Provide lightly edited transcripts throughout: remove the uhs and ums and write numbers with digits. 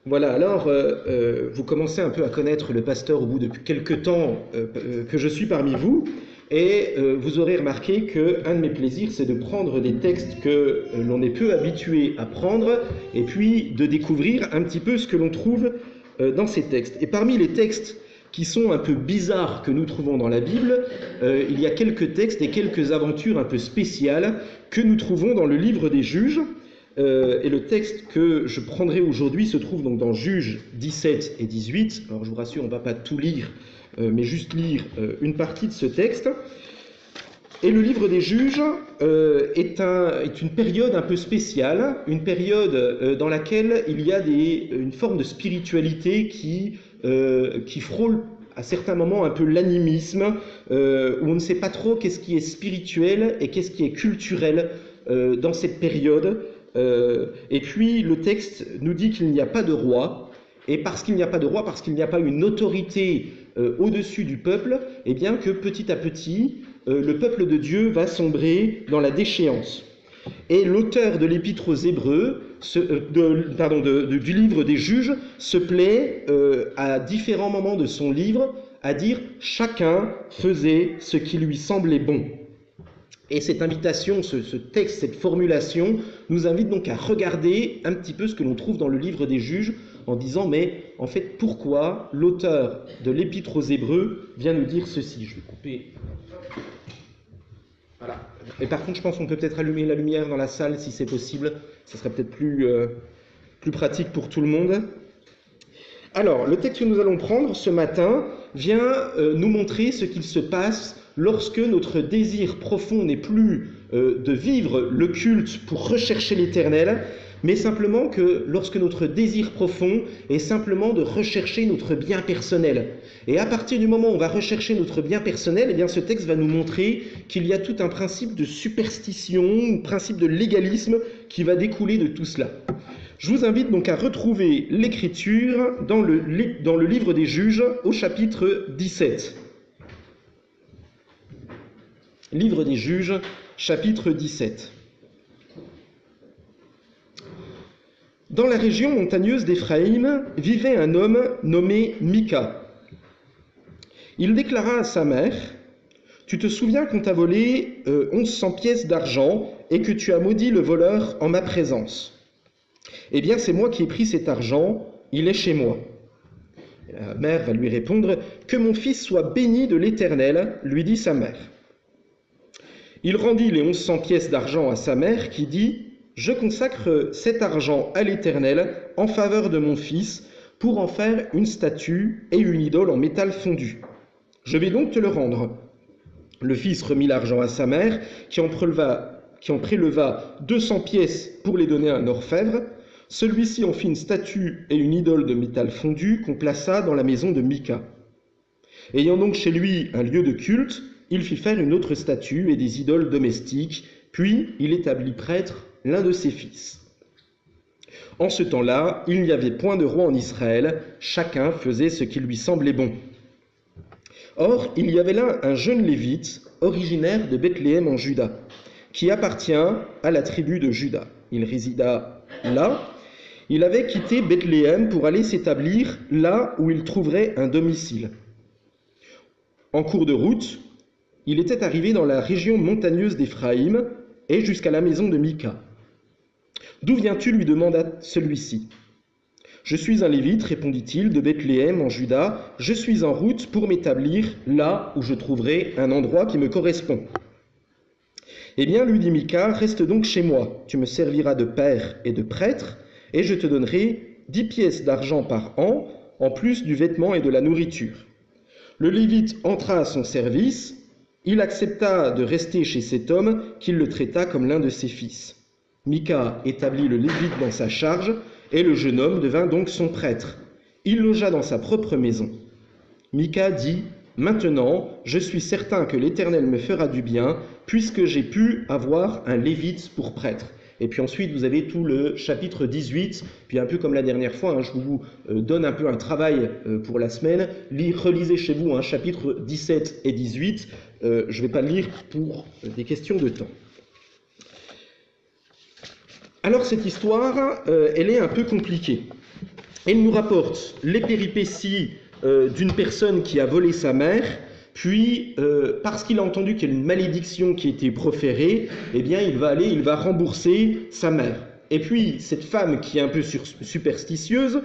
Voilà, alors vous commencez un peu à connaître le pasteur au bout de quelques temps que je suis parmi vous, et vous aurez remarqué qu'un de mes plaisirs, c'est de prendre des textes que l'on est peu habitué à prendre, et puis de découvrir un petit peu ce que l'on trouve dans ces textes. Et parmi les textes qui sont un peu bizarres que nous trouvons dans la Bible, il y a quelques textes et quelques aventures un peu spéciales que nous trouvons dans le livre des Juges. Et le texte que je prendrai aujourd'hui se trouve donc dans Juges 17 et 18. Alors je vous rassure, on ne va pas tout lire, mais juste lire une partie de ce texte. Et le livre des Juges est une période un peu spéciale, une période dans laquelle il y a une forme de spiritualité qui frôle à certains moments un peu l'animisme, où on ne sait pas trop qu'est-ce qui est spirituel et qu'est-ce qui est culturel dans cette période. Et puis le texte nous dit qu'il n'y a pas de roi, et parce qu'il n'y a pas de roi, parce qu'il n'y a pas une autorité au-dessus du peuple, et bien que petit à petit, le peuple de Dieu va sombrer dans la déchéance. Et l'auteur de l'épître aux Hébreux, du livre des Juges, se plaît à différents moments de son livre à dire « chacun faisait ce qui lui semblait bon ». Et cette invitation, ce texte, cette formulation, nous invite donc à regarder un petit peu ce que l'on trouve dans le livre des Juges, en disant, mais en fait, pourquoi l'auteur de l'Épître aux Hébreux vient nous dire ceci? Je vais couper. Voilà. Et par contre, je pense qu'on peut peut-être allumer la lumière dans la salle, si c'est possible. Ce serait peut-être plus pratique pour tout le monde. Alors, le texte que nous allons prendre ce matin vient nous montrer ce qu'il se passe lorsque notre désir profond n'est plus de vivre le culte pour rechercher l'Éternel, mais simplement que lorsque notre désir profond est simplement de rechercher notre bien personnel. Et à partir du moment où on va rechercher notre bien personnel, eh bien ce texte va nous montrer qu'il y a tout un principe de superstition, un principe de légalisme qui va découler de tout cela. Je vous invite donc à retrouver l'Écriture dans le livre des Juges au chapitre 17. Livre des Juges, chapitre 17. Dans la région montagneuse d'Éphraïm vivait un homme nommé Mika. Il déclara à sa mère, « Tu te souviens qu'on t'a volé 1100 pièces d'argent et que tu as maudit le voleur en ma présence. Eh bien, c'est moi qui ai pris cet argent, il est chez moi. » La mère va lui répondre, « Que mon fils soit béni de l'Éternel, lui dit sa mère. » Il rendit les 1100 pièces d'argent à sa mère qui dit « Je consacre cet argent à l'Éternel en faveur de mon fils pour en faire une statue et une idole en métal fondu. Je vais donc te le rendre. » Le fils remit l'argent à sa mère qui en préleva 200 pièces pour les donner à un orfèvre. Celui-ci en fit une statue et une idole de métal fondu qu'on plaça dans la maison de Mika. Ayant donc chez lui un lieu de culte, il fit faire une autre statue et des idoles domestiques, puis il établit prêtre l'un de ses fils. En ce temps-là, il n'y avait point de roi en Israël, chacun faisait ce qui lui semblait bon. Or, il y avait là un jeune lévite, originaire de Bethléem en Juda, qui appartient à la tribu de Juda. Il résida là. Il avait quitté Bethléem pour aller s'établir là où il trouverait un domicile. En cours de route, il était arrivé dans la région montagneuse d'Éphraïm et jusqu'à la maison de Mika. « D'où viens-tu » lui demanda celui-ci. « Je suis un lévite, répondit-il, de Bethléem en Juda. Je suis en route pour m'établir là où je trouverai un endroit qui me correspond. » « Eh bien, lui dit Mika, reste donc chez moi. Tu me serviras de père et de prêtre, et je te donnerai 10 pièces d'argent par an, en plus du vêtement et de la nourriture. » Le lévite entra à son service. Il accepta de rester chez cet homme qu'il le traita comme l'un de ses fils. Mika établit le lévite dans sa charge, et le jeune homme devint donc son prêtre. Il logea dans sa propre maison. Mika dit « Maintenant, je suis certain que l'Éternel me fera du bien, puisque j'ai pu avoir un lévite pour prêtre. » Et puis ensuite, vous avez tout le chapitre 18, puis un peu comme la dernière fois, je vous donne un peu un travail pour la semaine. Relisez chez vous chapitre 17 et 18. Je ne vais pas le lire pour des questions de temps. Alors cette histoire, elle est un peu compliquée. Elle nous rapporte les péripéties d'une personne qui a volé sa mère, puis parce qu'il a entendu qu'il y a une malédiction qui a été proférée, eh bien il va rembourser sa mère. Et puis cette femme qui est un peu superstitieuse,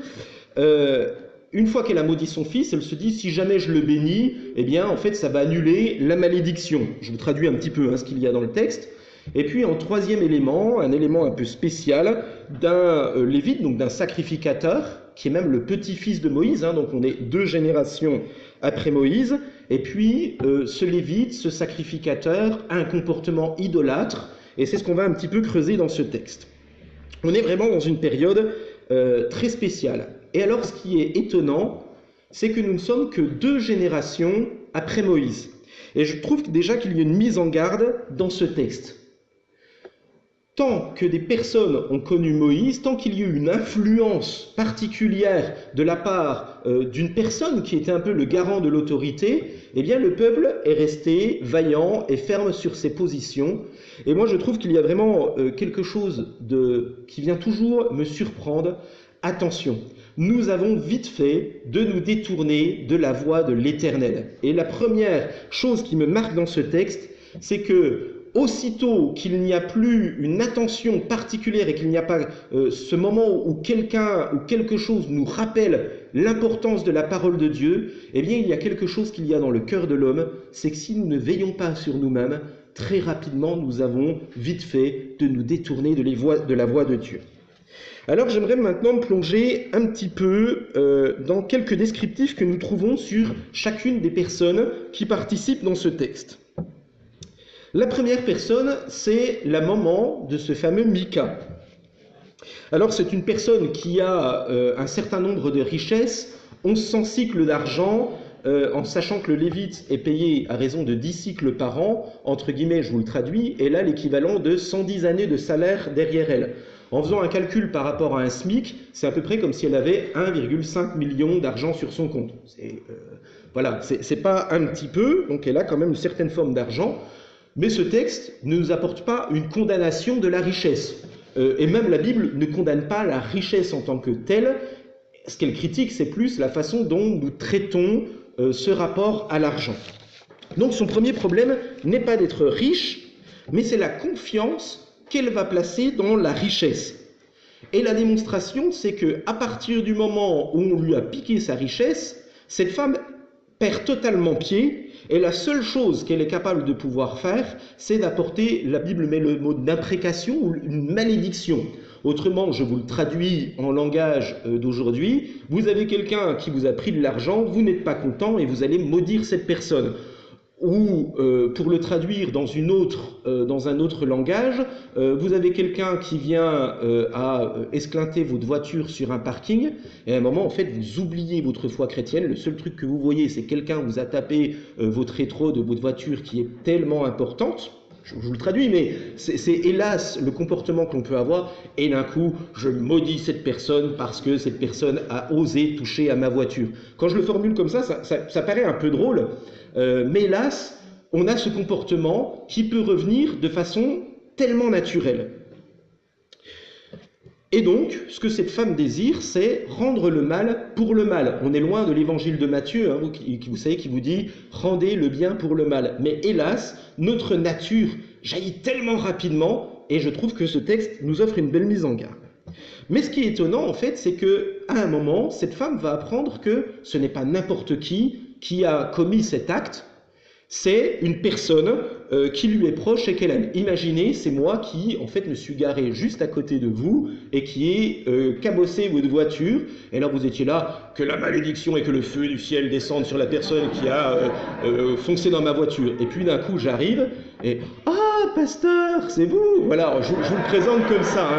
une fois qu'elle a maudit son fils, elle se dit si jamais je le bénis, eh bien en fait ça va annuler la malédiction. Je vous traduis un petit peu ce qu'il y a dans le texte. Et puis en troisième élément, un élément un peu spécial d'un lévite, donc d'un sacrificateur, qui est même le petit-fils de Moïse, donc on est 2 générations après Moïse, et puis ce lévite, ce sacrificateur, a un comportement idolâtre, et c'est ce qu'on va un petit peu creuser dans ce texte. On est vraiment dans une période très spéciale. Et alors ce qui est étonnant, c'est que nous ne sommes que 2 générations après Moïse. Et je trouve déjà qu'il y a une mise en garde dans ce texte. Tant que des personnes ont connu Moïse, tant qu'il y a eu une influence particulière de la part d'une personne qui était un peu le garant de l'autorité, eh bien le peuple est resté vaillant et ferme sur ses positions. Et moi je trouve qu'il y a vraiment quelque chose qui vient toujours me surprendre. Attention, nous avons vite fait de nous détourner de la voie de l'Éternel. Et la première chose qui me marque dans ce texte, c'est que aussitôt qu'il n'y a plus une attention particulière et qu'il n'y a pas ce moment où quelqu'un ou quelque chose nous rappelle l'importance de la parole de Dieu, eh bien il y a quelque chose qu'il y a dans le cœur de l'homme, c'est que si nous ne veillons pas sur nous-mêmes, très rapidement nous avons vite fait de nous détourner de la voie de Dieu. Alors j'aimerais maintenant me plonger un petit peu dans quelques descriptifs que nous trouvons sur chacune des personnes qui participent dans ce texte. La première personne, c'est la maman de ce fameux Mika. Alors c'est une personne qui a un certain nombre de richesses, 1100 cycles d'argent, en sachant que le lévite est payé à raison de 10 cycles par an, entre guillemets je vous le traduis, et là l'équivalent de 110 années de salaire derrière elle. En faisant un calcul par rapport à un SMIC, c'est à peu près comme si elle avait 1,5 million d'argent sur son compte. Voilà, c'est pas un petit peu, donc elle a quand même une certaine forme d'argent. Mais ce texte ne nous apporte pas une condamnation de la richesse. Et même la Bible ne condamne pas la richesse en tant que telle. Ce qu'elle critique, c'est plus la façon dont nous traitons ce rapport à l'argent. Donc son premier problème n'est pas d'être riche, mais c'est la confiance qu'elle va placer dans la richesse. Et la démonstration, c'est qu'à partir du moment où on lui a piqué sa richesse, cette femme perd totalement pied. Et la seule chose qu'elle est capable de pouvoir faire, c'est d'apporter, la Bible met le mot d'imprécation ou une malédiction. Autrement, je vous le traduis en langage d'aujourd'hui, vous avez quelqu'un qui vous a pris de l'argent, vous n'êtes pas content et vous allez maudire cette personne. Ou, pour le traduire dans un autre langage, vous avez quelqu'un qui vient à esclinter votre voiture sur un parking, et à un moment, en fait, vous oubliez votre foi chrétienne. Le seul truc que vous voyez, c'est quelqu'un vous a tapé votre rétro de votre voiture qui est tellement importante. Je vous le traduis, mais c'est hélas le comportement qu'on peut avoir. Et d'un coup, je maudis cette personne parce que cette personne a osé toucher à ma voiture. Quand je le formule comme ça paraît un peu drôle, mais hélas, on a ce comportement qui peut revenir de façon tellement naturelle. Et donc, ce que cette femme désire, c'est rendre le mal pour le mal. On est loin de l'évangile de Matthieu, vous savez, qui vous dit « rendez le bien pour le mal ». Mais hélas, notre nature jaillit tellement rapidement, et je trouve que ce texte nous offre une belle mise en garde. Mais ce qui est étonnant, en fait, c'est qu'à un moment, cette femme va apprendre que ce n'est pas n'importe qui a commis cet acte, c'est une personne qui lui est proche et qu'elle aime. Imaginez, c'est moi qui, en fait, me suis garé juste à côté de vous et qui ai cabossé votre voiture. Et alors vous étiez là, que la malédiction et que le feu du ciel descendent sur la personne qui a foncé dans ma voiture. Et puis d'un coup, j'arrive et « Ah, pasteur, c'est vous !» Voilà, je vous le présente comme ça.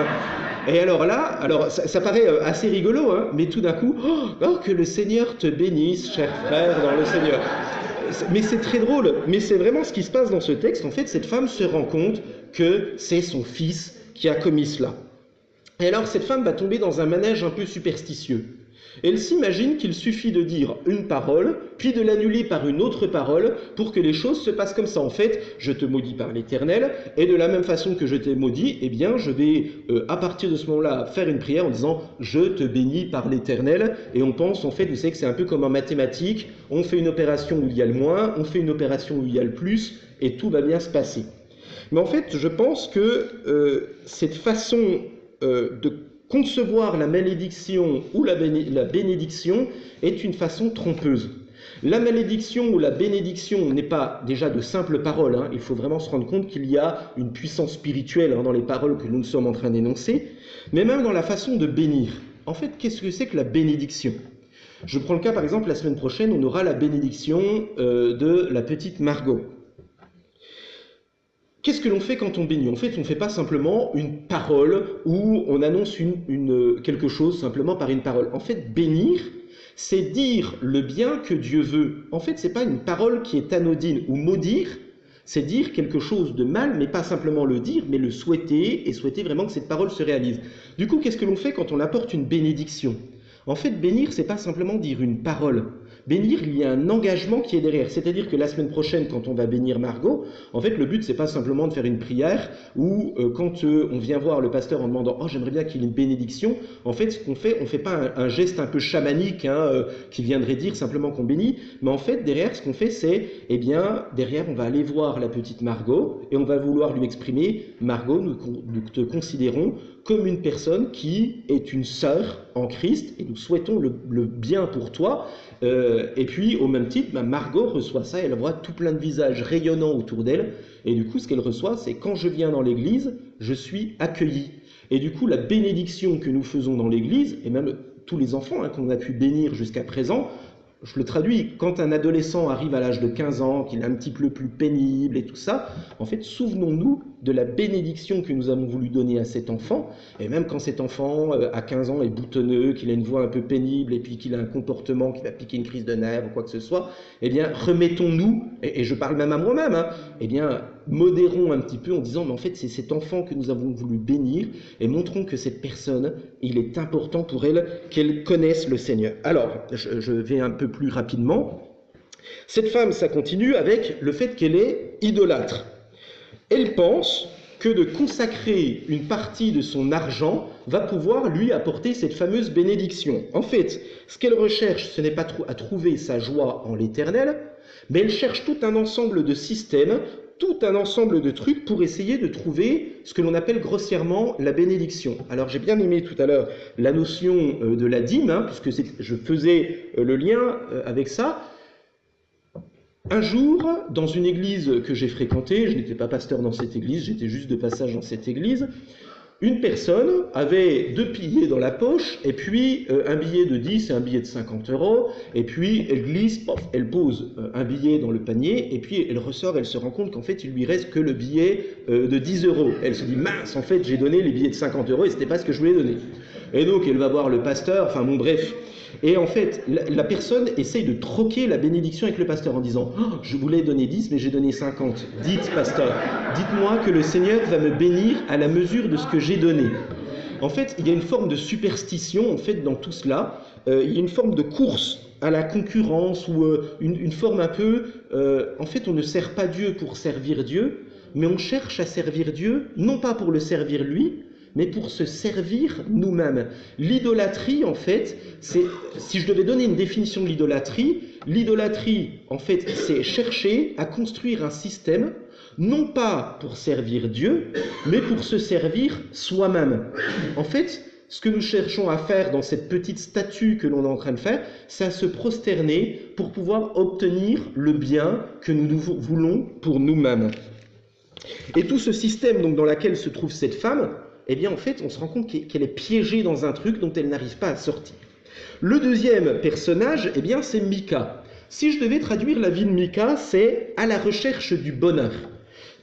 Et alors là, ça paraît assez rigolo, mais tout d'un coup, oh, que le Seigneur te bénisse, cher frère, dans le Seigneur. Mais c'est très drôle, mais c'est vraiment ce qui se passe dans ce texte. En fait, cette femme se rend compte que c'est son fils qui a commis cela. Et alors, cette femme va tomber dans un manège un peu superstitieux. Elle s'imagine qu'il suffit de dire une parole, puis de l'annuler par une autre parole pour que les choses se passent comme ça. En fait, je te maudis par l'Éternel, et de la même façon que je t'ai maudit, eh bien, je vais, à partir de ce moment-là, faire une prière en disant « Je te bénis par l'Éternel ». Et on pense, en fait, vous savez que c'est un peu comme en mathématiques, on fait une opération où il y a le moins, on fait une opération où il y a le plus, et tout va bien se passer. Mais en fait, je pense que cette façon de concevoir la malédiction ou la bénédiction est une façon trompeuse. La malédiction ou la bénédiction n'est pas déjà de simples paroles, hein. Il faut vraiment se rendre compte qu'il y a une puissance spirituelle, hein, dans les paroles que nous sommes en train d'énoncer, mais même dans la façon de bénir. En fait, qu'est-ce que c'est que la bénédiction? Je prends le cas, par exemple, la semaine prochaine, on aura la bénédiction de la petite Margot. Qu'est-ce que l'on fait quand on bénit? En fait, on ne fait pas simplement une parole où on annonce quelque chose simplement par une parole. En fait, bénir, c'est dire le bien que Dieu veut. En fait, ce n'est pas une parole qui est anodine. Ou maudire, c'est dire quelque chose de mal, mais pas simplement le dire, mais le souhaiter, et souhaiter vraiment que cette parole se réalise. Du coup, qu'est-ce que l'on fait quand on apporte une bénédiction? En fait, bénir, ce n'est pas simplement dire une parole. Bénir, il y a un engagement qui est derrière. C'est-à-dire que la semaine prochaine, quand on va bénir Margot, en fait, le but, c'est pas simplement de faire une prière ou quand on vient voir le pasteur en demandant « Oh, j'aimerais bien qu'il y ait une bénédiction », en fait, ce qu'on fait, on fait pas un geste un peu chamanique, hein, qui viendrait dire simplement qu'on bénit, mais en fait, derrière, ce qu'on fait, c'est, eh bien, derrière, on va aller voir la petite Margot et on va vouloir lui exprimer « Margot, nous te considérons comme une personne qui est une sœur en Christ et nous souhaitons le bien pour toi. » Et puis, au même titre, Margot reçoit ça, elle voit tout plein de visages rayonnants autour d'elle. Et du coup, ce qu'elle reçoit, c'est quand je viens dans l'église, je suis accueilli. Et du coup, la bénédiction que nous faisons dans l'église, et même tous les enfants, hein, qu'on a pu bénir jusqu'à présent, je le traduis, quand un adolescent arrive à l'âge de 15 ans, qu'il est un petit peu plus pénible et tout ça, en fait, souvenons-nous de la bénédiction que nous avons voulu donner à cet enfant, et même quand cet enfant, à 15 ans, est boutonneux, qu'il a une voix un peu pénible, et puis qu'il a un comportement qui va piquer une crise de nerfs ou quoi que ce soit, eh bien, remettons-nous, et je parle même à moi-même, hein, eh bien, modérons un petit peu en disant, mais en fait, c'est cet enfant que nous avons voulu bénir, et montrons que cette personne, il est important pour elle qu'elle connaisse le Seigneur. Alors, je vais un peu plus rapidement. Cette femme, ça continue avec le fait qu'elle est idolâtre. Elle pense que de consacrer une partie de son argent va pouvoir lui apporter cette fameuse bénédiction. En fait, ce qu'elle recherche, ce n'est pas à trouver sa joie en l'Éternel, mais elle cherche tout un ensemble de systèmes, tout un ensemble de trucs pour essayer de trouver ce que l'on appelle grossièrement la bénédiction. Alors j'ai bien aimé tout à l'heure la notion de la dîme, hein, puisque je faisais le lien avec ça. Un jour, dans une église que j'ai fréquentée, je n'étais pas pasteur dans cette église, j'étais juste de passage dans cette église, une personne avait 2 billets dans la poche, et puis un billet de 10 et un billet de 50 €, et puis elle glisse, pof, elle pose un billet dans le panier, et puis elle ressort, elle se rend compte qu'en fait il lui reste que le billet de 10 €. Elle se dit, mince, en fait j'ai donné les billets de 50 € et c'était pas ce que je voulais donner. Et donc elle va voir le pasteur, enfin bon bref. Et en fait, la personne essaye de troquer la bénédiction avec le pasteur en disant « Oh, je voulais donner 10, mais j'ai donné 50. Dites, pasteur, dites-moi que le Seigneur va me bénir à la mesure de ce que j'ai donné. » En fait, il y a une forme de superstition en fait, dans tout cela. Il y a une forme de course à la concurrence ou une forme un peu... en fait, on ne sert pas Dieu pour servir Dieu, mais on cherche à servir Dieu, non pas pour le servir lui, mais pour se servir nous-mêmes. L'idolâtrie, en fait, c'est, si je devais donner une définition de l'idolâtrie, en fait, c'est chercher à construire un système, non pas pour servir Dieu, mais pour se servir soi-même. En fait, ce que nous cherchons à faire dans cette petite statue que l'on est en train de faire, c'est à se prosterner pour pouvoir obtenir le bien que nous voulons pour nous-mêmes. Et tout ce système donc, dans lequel se trouve cette femme, eh bien en fait on se rend compte qu'elle est piégée dans un truc dont elle n'arrive pas à sortir. Le deuxième personnage, eh bien c'est Mika. Si je devais traduire la vie de Mika, c'est à la recherche du bonheur.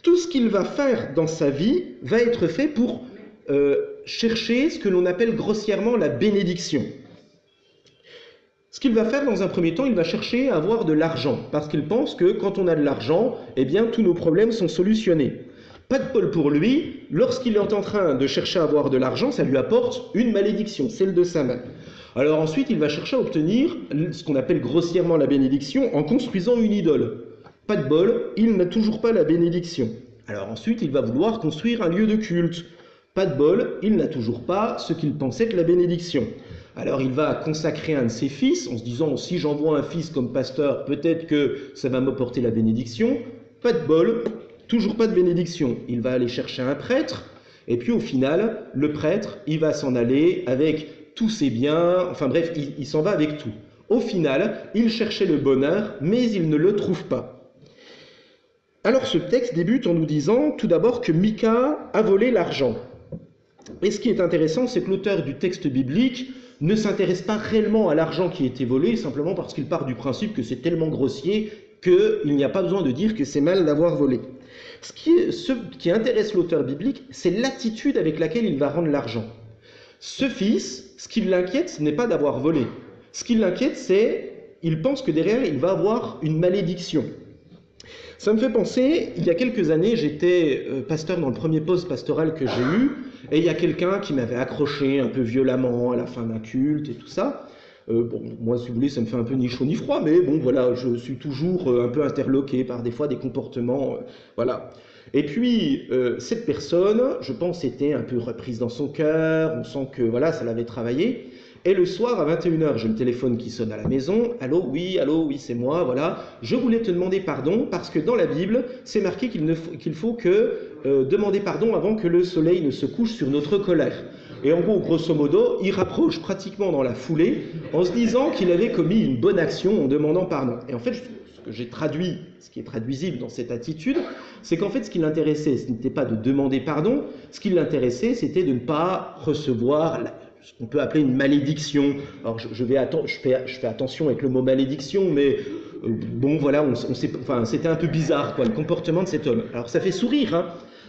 Tout ce qu'il va faire dans sa vie va être fait pour chercher ce que l'on appelle grossièrement la bénédiction. Ce qu'il va faire dans un premier temps, il va chercher à avoir de l'argent, parce qu'il pense que quand on a de l'argent, eh bien tous nos problèmes sont solutionnés. Pas de bol pour lui, lorsqu'il est en train de chercher à avoir de l'argent, ça lui apporte une malédiction, celle de sa main. Alors ensuite, il va chercher à obtenir ce qu'on appelle grossièrement la bénédiction en construisant une idole. Pas de bol, il n'a toujours pas la bénédiction. Alors ensuite, il va vouloir construire un lieu de culte. Pas de bol, il n'a toujours pas ce qu'il pensait être la bénédiction. Alors il va consacrer un de ses fils en se disant, si j'envoie un fils comme pasteur, peut-être que ça va m'apporter la bénédiction. Pas de bol, toujours pas de bénédiction. Il va aller chercher un prêtre, et puis au final, le prêtre, il va s'en aller avec tous ses biens, enfin bref, il s'en va avec tout. Au final, il cherchait le bonheur, mais il ne le trouve pas. Alors ce texte débute en nous disant tout d'abord que Mika a volé l'argent. Et ce qui est intéressant, c'est que l'auteur du texte biblique ne s'intéresse pas réellement à l'argent qui a été volé, simplement parce qu'il part du principe que c'est tellement grossier qu'il n'y a pas besoin de dire que c'est mal d'avoir volé. Ce qui intéresse l'auteur biblique, c'est l'attitude avec laquelle il va rendre l'argent. Ce fils, ce qui l'inquiète, ce n'est pas d'avoir volé. Ce qui l'inquiète, c'est qu'il pense que derrière, il va avoir une malédiction. Ça me fait penser, il y a quelques années, j'étais pasteur dans le premier poste pastoral que j'ai eu, et il y a quelqu'un qui m'avait accroché un peu violemment à la fin d'un culte et tout ça. Bon, moi, si vous voulez, ça me fait un peu ni chaud ni froid, mais bon, voilà, je suis toujours un peu interloqué par des fois des comportements, voilà. Et puis, cette personne, je pense, était un peu reprise dans son cœur, on sent que, voilà, ça l'avait travaillé. Et le soir, à 21h, j'ai le téléphone qui sonne à la maison. Allô, oui, c'est moi, voilà. Je voulais te demander pardon parce que dans la Bible, c'est marqué qu'il faut que demander pardon avant que le soleil ne se couche sur notre colère. Et en gros, grosso modo, il rapproche pratiquement dans la foulée en se disant qu'il avait commis une bonne action en demandant pardon. Et en fait, ce que j'ai traduit, ce qui est traduisible dans cette attitude, c'est qu'en fait, ce qui l'intéressait, ce n'était pas de demander pardon, ce qui l'intéressait, c'était de ne pas recevoir ce qu'on peut appeler une malédiction. Alors je fais attention avec le mot malédiction, mais bon voilà, c'était un peu bizarre quoi, le comportement de cet homme. Alors ça fait sourire, hein,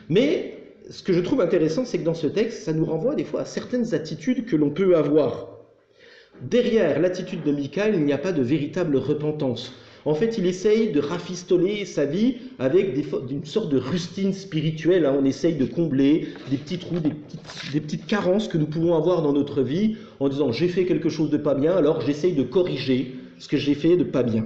mais ce que je trouve intéressant, c'est que dans ce texte, ça nous renvoie des fois à certaines attitudes que l'on peut avoir. Derrière l'attitude de Mika, il n'y a pas de véritable repentance. En fait, il essaye de rafistoler sa vie avec une sorte de rustine spirituelle. Hein. On essaye de combler des petits trous, des petites carences que nous pouvons avoir dans notre vie en disant « j'ai fait quelque chose de pas bien, alors j'essaye de corriger ce que j'ai fait de pas bien ».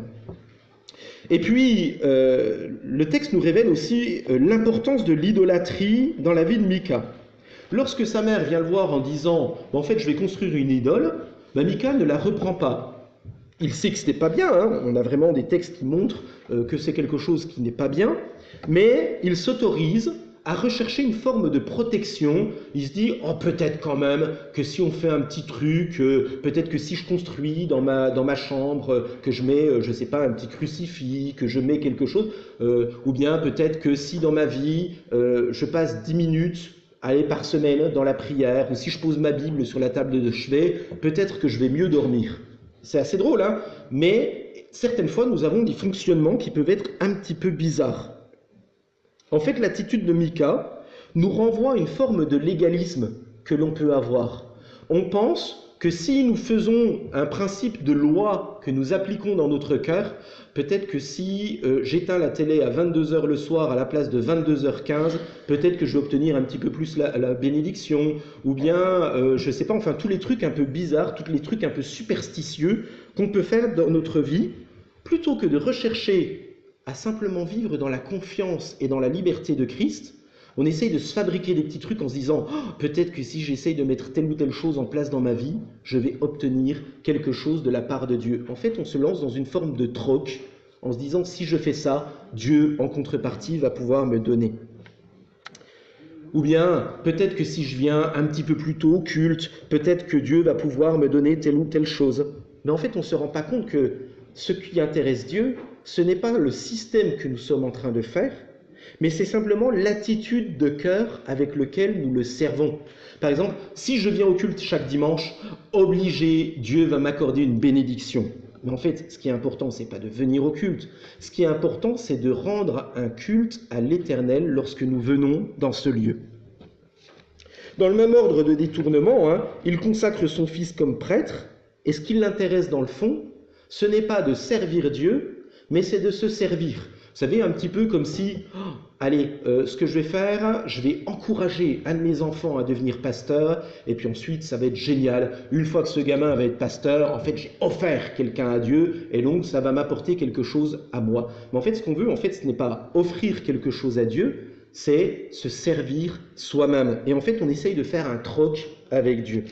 Et puis, le texte nous révèle aussi l'importance de l'idolâtrie dans la vie de Mika. Lorsque sa mère vient le voir en disant « en fait, je vais construire une idole », Mika ne la reprend pas. Il sait que ce n'est pas bien, hein. On a vraiment des textes qui montrent que c'est quelque chose qui n'est pas bien, mais il s'autorise à rechercher une forme de protection. Il se dit, oh peut-être quand même que si on fait un petit truc, peut-être que si je construis dans ma chambre, que je mets, je sais pas, un petit crucifix, que je mets quelque chose, ou bien peut-être que si dans ma vie, je passe 10 minutes par semaine dans la prière, ou si je pose ma Bible sur la table de chevet, peut-être que je vais mieux dormir. C'est assez drôle, hein, mais certaines fois, nous avons des fonctionnements qui peuvent être un petit peu bizarres. En fait, l'attitude de Mika nous renvoie à une forme de légalisme que l'on peut avoir. On pense que si nous faisons un principe de loi que nous appliquons dans notre cœur, peut-être que si j'éteins la télé à 22h le soir à la place de 22h15, peut-être que je vais obtenir un petit peu plus la bénédiction, ou bien, je ne sais pas, enfin tous les trucs un peu bizarres, tous les trucs un peu superstitieux qu'on peut faire dans notre vie, plutôt que de rechercher à simplement vivre dans la confiance et dans la liberté de Christ. On essaye de se fabriquer des petits trucs en se disant oh, peut-être que si j'essaye de mettre telle ou telle chose en place dans ma vie, je vais obtenir quelque chose de la part de Dieu. En fait, on se lance dans une forme de troc en se disant si je fais ça, Dieu en contrepartie va pouvoir me donner. Ou bien peut-être que si je viens un petit peu plus tôt au culte, peut-être que Dieu va pouvoir me donner telle ou telle chose. Mais en fait, on ne se rend pas compte que ce qui intéresse Dieu, ce n'est pas le système que nous sommes en train de faire, mais c'est simplement l'attitude de cœur avec lequel nous le servons. Par exemple, si je viens au culte chaque dimanche, obligé, Dieu va m'accorder une bénédiction. Mais en fait, ce qui est important, ce n'est pas de venir au culte. Ce qui est important, c'est de rendre un culte à l'Éternel lorsque nous venons dans ce lieu. Dans le même ordre de détournement, il consacre son fils comme prêtre, et ce qui l'intéresse dans le fond, ce n'est pas de servir Dieu, mais c'est de se servir. savez, un petit peu comme si, oh, allez, ce que je vais faire, je vais encourager un de mes enfants à devenir pasteur, et puis ensuite, ça va être génial. Une fois que ce gamin va être pasteur, en fait, j'ai offert quelqu'un à Dieu, et donc ça va m'apporter quelque chose à moi. Mais en fait, ce qu'on veut, en fait, ce n'est pas offrir quelque chose à Dieu, c'est se servir soi-même. Et en fait, on essaye de faire un troc avec Dieu.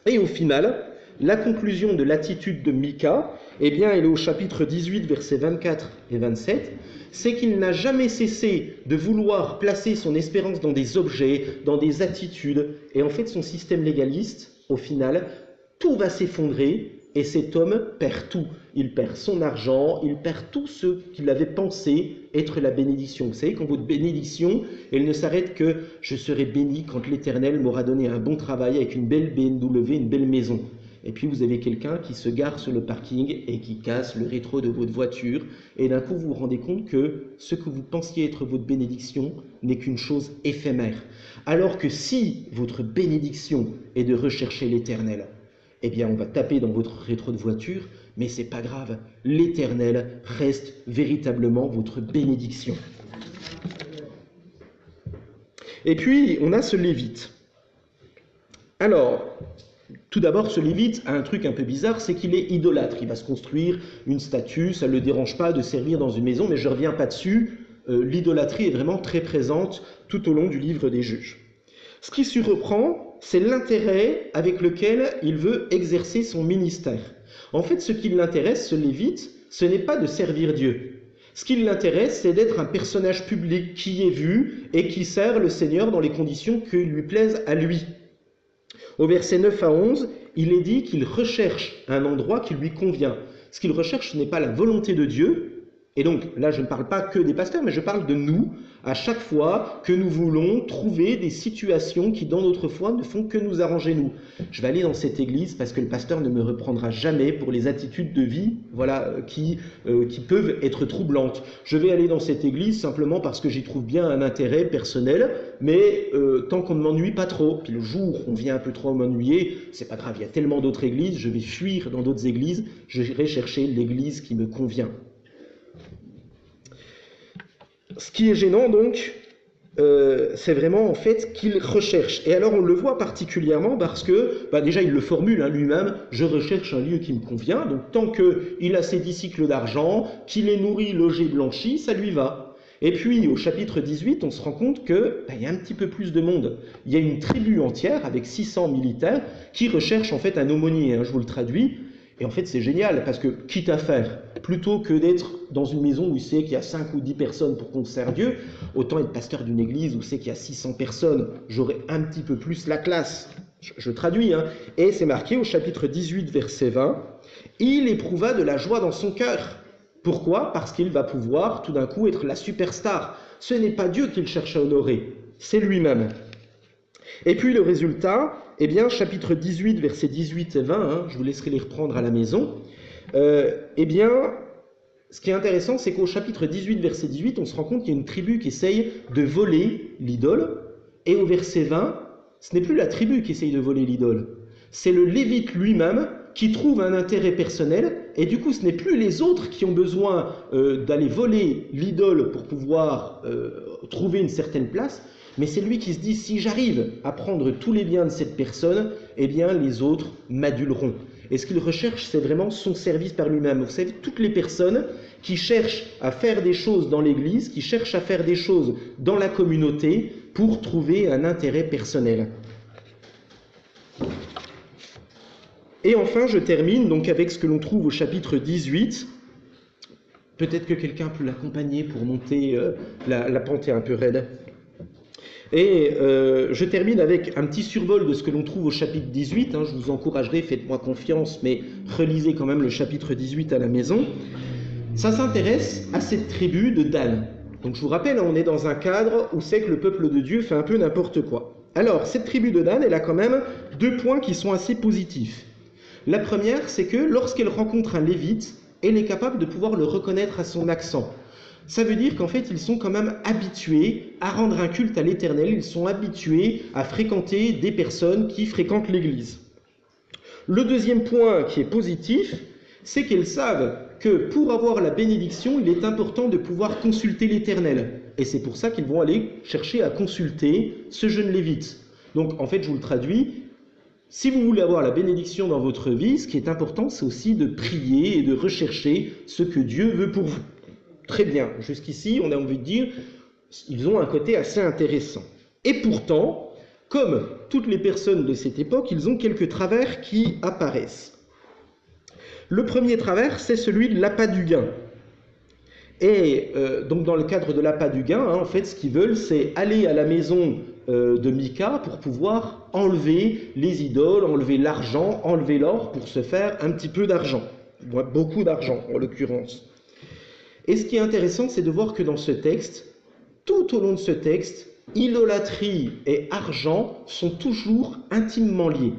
Et au final, la conclusion de l'attitude de Mika, eh bien, elle est au chapitre 18, versets 24 et 27, c'est qu'il n'a jamais cessé de vouloir placer son espérance dans des objets, dans des attitudes, et en fait, son système légaliste, au final, tout va s'effondrer, et cet homme perd tout. Il perd son argent, il perd tout ce qu'il avait pensé être la bénédiction. Vous savez, quand votre bénédiction, elle ne s'arrête que « je serai béni quand l'Éternel m'aura donné un bon travail avec une belle BMW, une belle maison ». Et puis vous avez quelqu'un qui se gare sur le parking et qui casse le rétro de votre voiture. Et d'un coup, vous vous rendez compte que ce que vous pensiez être votre bénédiction n'est qu'une chose éphémère. Alors que si votre bénédiction est de rechercher l'Éternel, eh bien, on va taper dans votre rétro de voiture, mais c'est pas grave. L'Éternel reste véritablement votre bénédiction. Et puis, on a ce Lévite. Alors, tout d'abord, ce Lévite a un truc un peu bizarre, c'est qu'il est idolâtre. Il va se construire une statue, ça ne le dérange pas de servir dans une maison, mais je ne reviens pas dessus. L'idolâtrie est vraiment très présente tout au long du livre des Juges. Ce qui surprend, c'est l'intérêt avec lequel il veut exercer son ministère. En fait, ce qui l'intéresse, ce Lévite, ce n'est pas de servir Dieu. Ce qui l'intéresse, c'est d'être un personnage public qui est vu et qui sert le Seigneur dans les conditions qui lui plaisent à lui. Au verset 9 à 11, il est dit qu'il recherche un endroit qui lui convient. Ce qu'il recherche, ce n'est pas la volonté de Dieu. Et donc, là, je ne parle pas que des pasteurs, mais je parle de nous, à chaque fois que nous voulons trouver des situations qui, dans notre foi, ne font que nous arranger nous. Je vais aller dans cette église parce que le pasteur ne me reprendra jamais pour les attitudes de vie, voilà, qui peuvent être troublantes. Je vais aller dans cette église simplement parce que j'y trouve bien un intérêt personnel, mais tant qu'on ne m'ennuie pas trop. Puis le jour où on vient un peu trop m'ennuyer, c'est pas grave, il y a tellement d'autres églises, je vais fuir dans d'autres églises, je vais chercher l'église qui me convient. Ce qui est gênant donc, c'est vraiment en fait qu'il recherche. Et alors on le voit particulièrement parce que, déjà il le formule lui-même, je recherche un lieu qui me convient, donc tant qu'il a ses 10 cycles d'argent, qu'il est nourri, logé, blanchi, ça lui va. Et puis au chapitre 18, on se rend compte qu'il y a un petit peu plus de monde. Il y a une tribu entière avec 600 militaires qui recherche en fait un aumônier, je vous le traduis. Et en fait, c'est génial, parce que, quitte à faire, plutôt que d'être dans une maison où il sait qu'il y a 5 ou 10 personnes pour qu'on sert Dieu, autant être pasteur d'une église où c'est qu'il y a 600 personnes, j'aurais un petit peu plus la classe. Je traduis, Et c'est marqué au chapitre 18, verset 20, « Il éprouva de la joie dans son cœur. » Pourquoi ? Parce qu'il va pouvoir, tout d'un coup, être la superstar. Ce n'est pas Dieu qu'il cherche à honorer, c'est lui-même. Et puis le résultat, eh bien, chapitre 18, versets 18 et 20, je vous laisserai les reprendre à la maison, eh bien, ce qui est intéressant, c'est qu'au chapitre 18, verset 18, on se rend compte qu'il y a une tribu qui essaye de voler l'idole, et au verset 20, ce n'est plus la tribu qui essaye de voler l'idole, c'est le Lévite lui-même qui trouve un intérêt personnel, et du coup, ce n'est plus les autres qui ont besoin d'aller voler l'idole pour pouvoir trouver une certaine place, mais c'est lui qui se dit, si j'arrive à prendre tous les biens de cette personne, eh bien les autres m'aduleront. Et ce qu'il recherche, c'est vraiment son service par lui-même. Vous savez, toutes les personnes qui cherchent à faire des choses dans l'Église, qui cherchent à faire des choses dans la communauté pour trouver un intérêt personnel. Et enfin, je termine donc avec ce que l'on trouve au chapitre 18. Peut-être que quelqu'un peut l'accompagner pour monter, la pente est un peu raide. Et je termine avec un petit survol de ce que l'on trouve au chapitre 18. Je vous encouragerai, faites-moi confiance, mais relisez quand même le chapitre 18 à la maison. Ça s'intéresse à cette tribu de Dan. Donc je vous rappelle, on est dans un cadre où c'est que le peuple de Dieu fait un peu n'importe quoi. Alors, cette tribu de Dan, elle a quand même 2 points qui sont assez positifs. La première, c'est que lorsqu'elle rencontre un Lévite, elle est capable de pouvoir le reconnaître à son accent. Ça veut dire qu'en fait, ils sont quand même habitués à rendre un culte à l'Éternel, ils sont habitués à fréquenter des personnes qui fréquentent l'Église. Le deuxième point qui est positif, c'est qu'elles savent que pour avoir la bénédiction, il est important de pouvoir consulter l'Éternel. Et c'est pour ça qu'ils vont aller chercher à consulter ce jeune Lévite. Donc en fait, je vous le traduis, si vous voulez avoir la bénédiction dans votre vie, ce qui est important, c'est aussi de prier et de rechercher ce que Dieu veut pour vous. Très bien, jusqu'ici, on a envie de dire, ils ont un côté assez intéressant. Et pourtant, comme toutes les personnes de cette époque, ils ont quelques travers qui apparaissent. Le premier travers, c'est celui de l'appât du gain. Et donc dans le cadre de l'appât du gain, en fait, ce qu'ils veulent, c'est aller à la maison de Mika pour pouvoir enlever les idoles, enlever l'argent, enlever l'or pour se faire un petit peu d'argent. Beaucoup d'argent, en l'occurrence. Et ce qui est intéressant, c'est de voir que dans ce texte, tout au long de ce texte, idolâtrie et argent sont toujours intimement liés.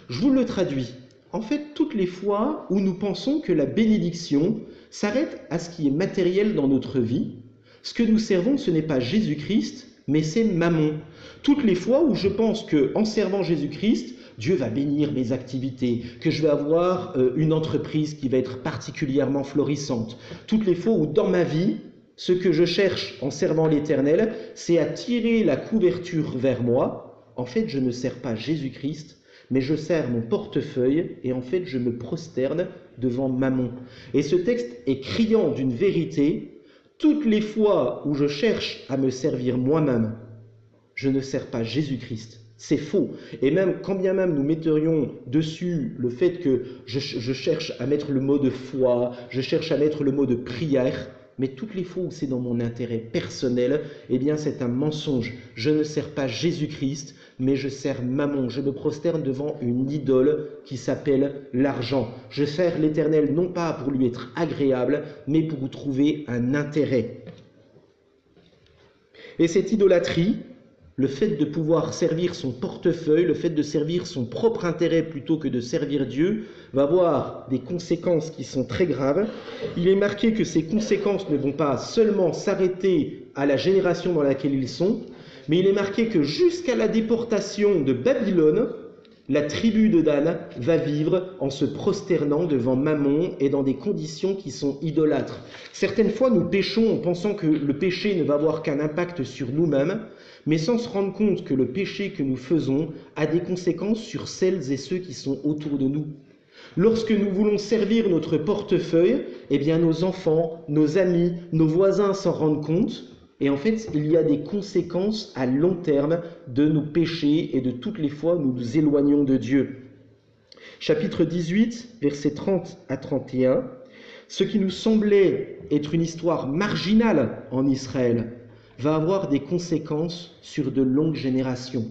Je vous le traduis. En fait, toutes les fois où nous pensons que la bénédiction s'arrête à ce qui est matériel dans notre vie, ce que nous servons, ce n'est pas Jésus-Christ, mais c'est Mammon. Toutes les fois où je pense qu'en servant Jésus-Christ, Dieu va bénir mes activités, que je vais avoir une entreprise qui va être particulièrement florissante. Toutes les fois où dans ma vie, ce que je cherche en servant l'Éternel, c'est à tirer la couverture vers moi. En fait, je ne sers pas Jésus-Christ, mais je sers mon portefeuille et en fait, je me prosterne devant Mammon. Et ce texte est criant d'une vérité. Toutes les fois où je cherche à me servir moi-même, je ne sers pas Jésus-Christ. C'est faux. Et même, quand bien même nous metterions dessus le fait que je cherche à mettre le mot de foi, je cherche à mettre le mot de prière, mais toutes les fois où c'est dans mon intérêt personnel, eh bien c'est un mensonge. Je ne sers pas Jésus-Christ, mais je sers Mammon. Je me prosterne devant une idole qui s'appelle l'argent. Je sers l'Éternel non pas pour lui être agréable, mais pour trouver un intérêt. Et cette idolâtrie, le fait de pouvoir servir son portefeuille, le fait de servir son propre intérêt plutôt que de servir Dieu, va avoir des conséquences qui sont très graves. Il est marqué que ces conséquences ne vont pas seulement s'arrêter à la génération dans laquelle ils sont, mais il est marqué que jusqu'à la déportation de Babylone, la tribu de Dan va vivre en se prosternant devant Mammon et dans des conditions qui sont idolâtres. Certaines fois, nous péchons en pensant que le péché ne va avoir qu'un impact sur nous-mêmes, mais sans se rendre compte que le péché que nous faisons a des conséquences sur celles et ceux qui sont autour de nous. Lorsque nous voulons servir notre portefeuille, eh bien nos enfants, nos amis, nos voisins s'en rendent compte. Et en fait, il y a des conséquences à long terme de nos péchés et de toutes les fois où nous nous éloignons de Dieu. Chapitre 18, versets 30 à 31. Ce qui nous semblait être une histoire marginale en Israël va avoir des conséquences sur de longues générations.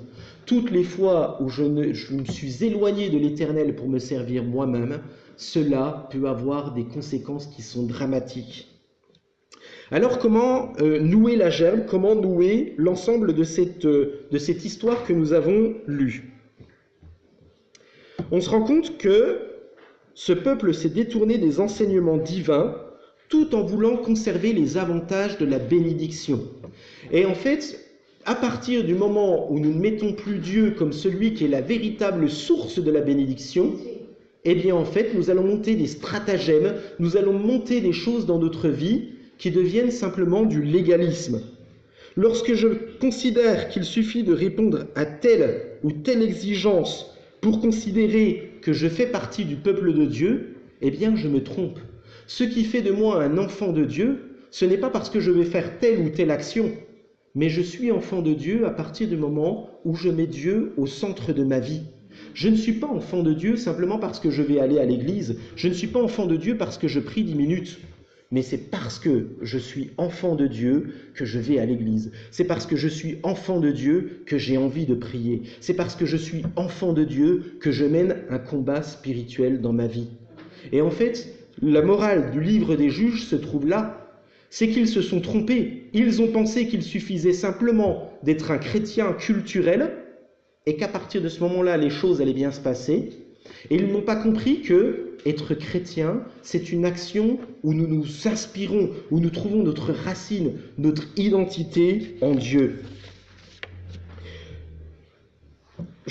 Toutes les fois où je me suis éloigné de l'Éternel pour me servir moi-même, cela peut avoir des conséquences qui sont dramatiques. Alors comment nouer la gerbe, comment nouer l'ensemble de cette histoire que nous avons lue? On se rend compte que ce peuple s'est détourné des enseignements divins tout en voulant conserver les avantages de la bénédiction. Et en fait, à partir du moment où nous ne mettons plus Dieu comme celui qui est la véritable source de la bénédiction, eh bien en fait, nous allons monter des stratagèmes, nous allons monter des choses dans notre vie qui deviennent simplement du légalisme. Lorsque je considère qu'il suffit de répondre à telle ou telle exigence pour considérer que je fais partie du peuple de Dieu, eh bien je me trompe. Ce qui fait de moi un enfant de Dieu, ce n'est pas parce que je vais faire telle ou telle action, mais je suis enfant de Dieu à partir du moment où je mets Dieu au centre de ma vie. Je ne suis pas enfant de Dieu simplement parce que je vais aller à l'église, je ne suis pas enfant de Dieu parce que je prie 10 minutes. Mais c'est parce que je suis enfant de Dieu que je vais à l'église. C'est parce que je suis enfant de Dieu que j'ai envie de prier. C'est parce que je suis enfant de Dieu que je mène un combat spirituel dans ma vie. Et en fait, la morale du livre des Juges se trouve là. C'est qu'ils se sont trompés. Ils ont pensé qu'il suffisait simplement d'être un chrétien culturel et qu'à partir de ce moment-là, les choses allaient bien se passer. Et ils n'ont pas compris que être chrétien, c'est une action où nous nous inspirons, où nous trouvons notre racine, notre identité en Dieu.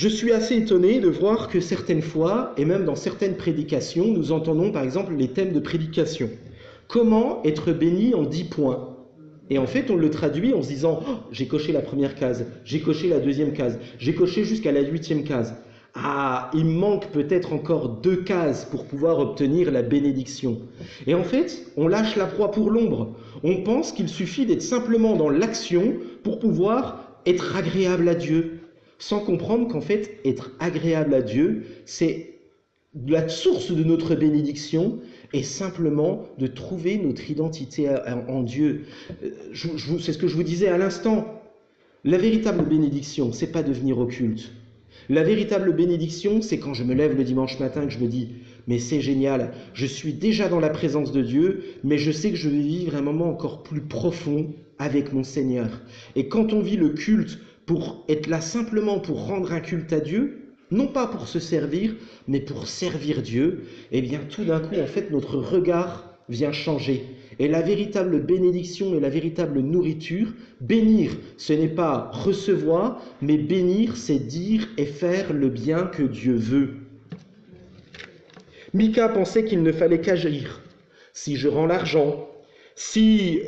Je suis assez étonné de voir que certaines fois, et même dans certaines prédications, nous entendons par exemple les thèmes de prédication. Comment être béni en 10 points? Et en fait, on le traduit en se disant oh, j'ai coché la première case, j'ai coché la deuxième case, j'ai coché jusqu'à la 8e case. Ah, il manque peut-être encore 2 cases pour pouvoir obtenir la bénédiction. Et en fait, on lâche la proie pour l'ombre. On pense qu'il suffit d'être simplement dans l'action pour pouvoir être agréable à Dieu, sans comprendre qu'en fait, être agréable à Dieu, c'est la source de notre bénédiction et simplement de trouver notre identité en Dieu. C'est ce que je vous disais à l'instant. La véritable bénédiction, c'est pas de venir au culte. La véritable bénédiction, c'est quand je me lève le dimanche matin que je me dis « mais c'est génial, je suis déjà dans la présence de Dieu, mais je sais que je vais vivre un moment encore plus profond avec mon Seigneur. » Et quand on vit le culte pour être là simplement pour rendre un culte à Dieu, non pas pour se servir, mais pour servir Dieu, eh bien tout d'un coup, en fait, notre regard vient changer. Et la véritable bénédiction et la véritable nourriture, bénir, ce n'est pas recevoir, mais bénir, c'est dire et faire le bien que Dieu veut. Mika pensait qu'il ne fallait qu'agir. Si je rends l'argent, si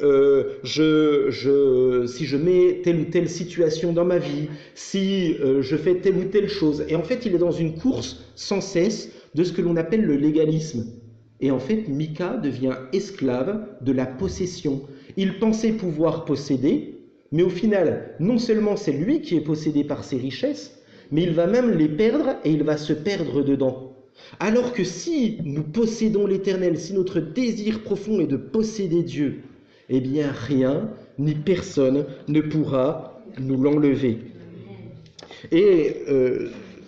je mets telle ou telle situation dans ma vie, si je fais telle ou telle chose. Et en fait, il est dans une course sans cesse de ce que l'on appelle le légalisme. Et en fait, Mika devient esclave de la possession. Il pensait pouvoir posséder, mais au final, non seulement c'est lui qui est possédé par ses richesses, mais il va même les perdre et il va se perdre dedans. Alors que si nous possédons l'Éternel, si notre désir profond est de posséder Dieu, eh bien rien ni personne ne pourra nous l'enlever. Et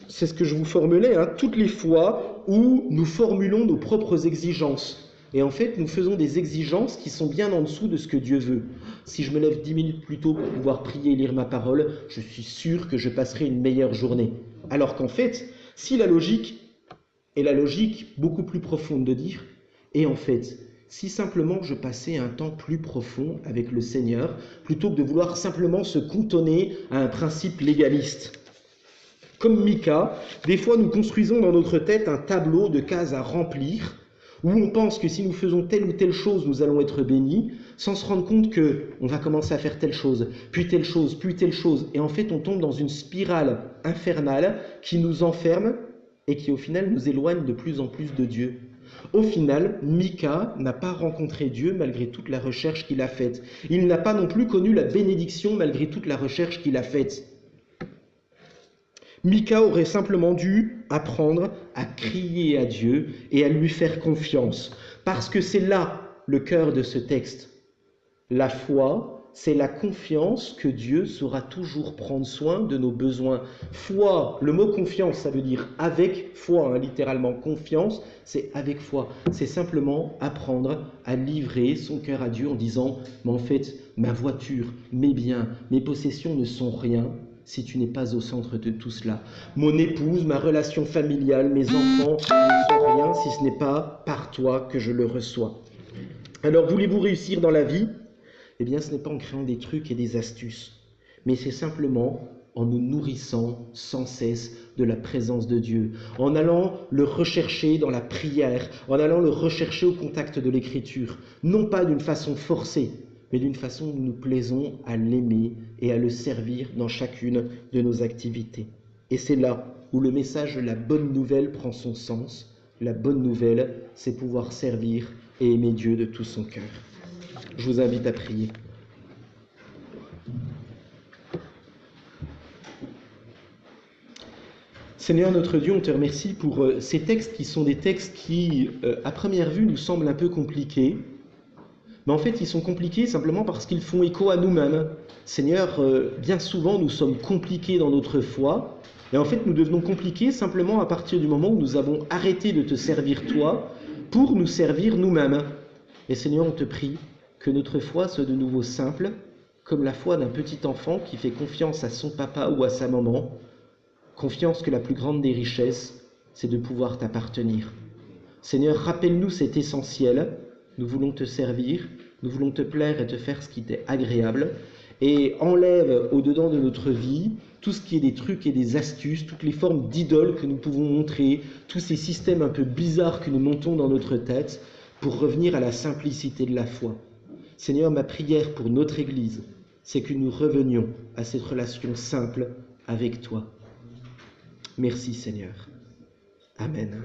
c'est ce que je vous formulais, toutes les fois où nous formulons nos propres exigences. Et en fait, nous faisons des exigences qui sont bien en dessous de ce que Dieu veut. Si je me lève 10 minutes plus tôt pour pouvoir prier et lire ma parole, je suis sûr que je passerai une meilleure journée. Alors qu'en fait, si la logique est la logique beaucoup plus profonde de dire, et en fait, si simplement je passais un temps plus profond avec le Seigneur, plutôt que de vouloir simplement se cantonner à un principe légaliste. Comme Mika, des fois nous construisons dans notre tête un tableau de cases à remplir, où on pense que si nous faisons telle ou telle chose, nous allons être bénis, sans se rendre compte qu'on va commencer à faire telle chose, puis telle chose, puis telle chose. Et en fait, on tombe dans une spirale infernale qui nous enferme et qui au final nous éloigne de plus en plus de Dieu. Au final, Mika n'a pas rencontré Dieu malgré toute la recherche qu'il a faite. Il n'a pas non plus connu la bénédiction malgré toute la recherche qu'il a faite. Mika aurait simplement dû apprendre à crier à Dieu et à lui faire confiance, parce que c'est là le cœur de ce texte. La foi, c'est la confiance que Dieu saura toujours prendre soin de nos besoins. Foi, le mot confiance, ça veut dire avec foi, littéralement confiance, c'est avec foi. C'est simplement apprendre à livrer son cœur à Dieu en disant « Mais en fait, ma voiture, mes biens, mes possessions ne sont rien si tu n'es pas au centre de tout cela. Mon épouse, ma relation familiale, mes enfants ne sont rien si ce n'est pas par toi que je le reçois. » Alors, voulez-vous réussir dans la vie ? Eh bien, ce n'est pas en créant des trucs et des astuces, mais c'est simplement en nous nourrissant sans cesse de la présence de Dieu, en allant le rechercher dans la prière, en allant le rechercher au contact de l'Écriture, non pas d'une façon forcée, mais d'une façon où nous plaisons à l'aimer et à le servir dans chacune de nos activités. Et c'est là où le message de la bonne nouvelle prend son sens. La bonne nouvelle, c'est pouvoir servir et aimer Dieu de tout son cœur. Je vous invite à prier. Seigneur notre Dieu, on te remercie pour ces textes qui sont des textes qui, à première vue, nous semblent un peu compliqués. Mais en fait, ils sont compliqués simplement parce qu'ils font écho à nous-mêmes. Seigneur, bien souvent, nous sommes compliqués dans notre foi. Et en fait, nous devenons compliqués simplement à partir du moment où nous avons arrêté de te servir toi pour nous servir nous-mêmes. Et Seigneur, on te prie que notre foi soit de nouveau simple, comme la foi d'un petit enfant qui fait confiance à son papa ou à sa maman, confiance que la plus grande des richesses, c'est de pouvoir t'appartenir. Seigneur, rappelle-nous cet essentiel, nous voulons te servir, nous voulons te plaire et te faire ce qui t'est agréable, et enlève au-dedans de notre vie tout ce qui est des trucs et des astuces, toutes les formes d'idoles que nous pouvons montrer, tous ces systèmes un peu bizarres que nous montons dans notre tête pour revenir à la simplicité de la foi. Seigneur, ma prière pour notre Église, c'est que nous revenions à cette relation simple avec toi. Merci Seigneur. Amen.